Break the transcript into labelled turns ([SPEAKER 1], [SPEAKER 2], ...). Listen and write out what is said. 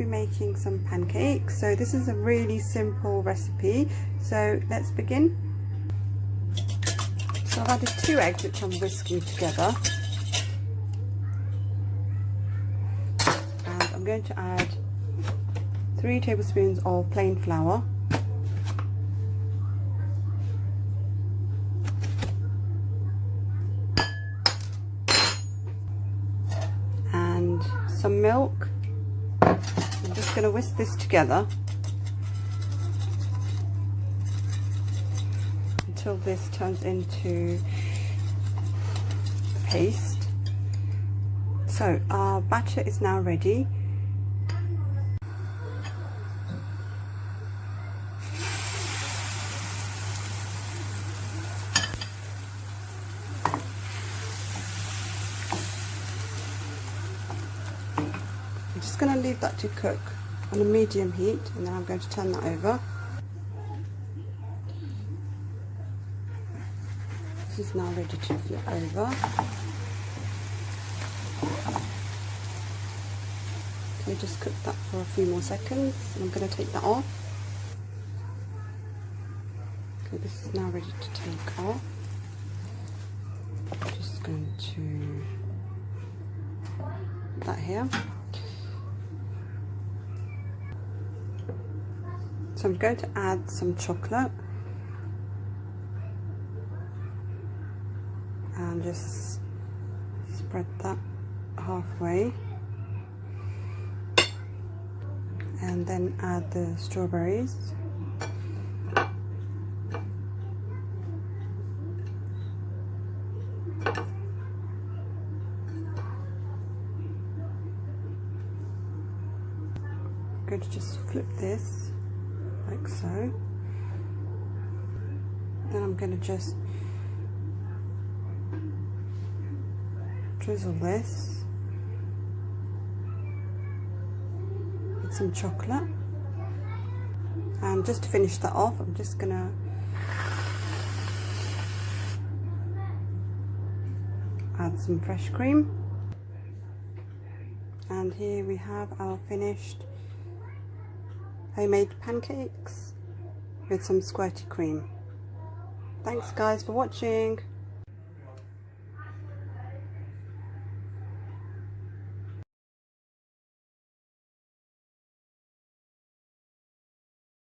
[SPEAKER 1] be making some pancakes. So this is a really simple recipe, so let's begin. So I've added 2 eggs which I'm whisking together, and I'm going to add 3 tablespoons of plain flour, and some milk. I'm just going to whisk this together until this turns into a paste. So our batter is now ready. I'm just going to leave that to cook on a medium heat, and then I'm going to turn that over. This is now ready to flip over. Okay, just cook that for a few more seconds, and I'm going to take that off. Okay, this is now ready to take off. I'm just going to put that here. So I'm going to add some chocolate and just spread that halfway, and then add the strawberries. I'm going to just flip this like so. Then I'm going to just drizzle this with some chocolate, and just to finish that off, I'm just going to add some fresh cream, and here we have our finished homemade pancakes with some squirty cream. Thanks guys for watching.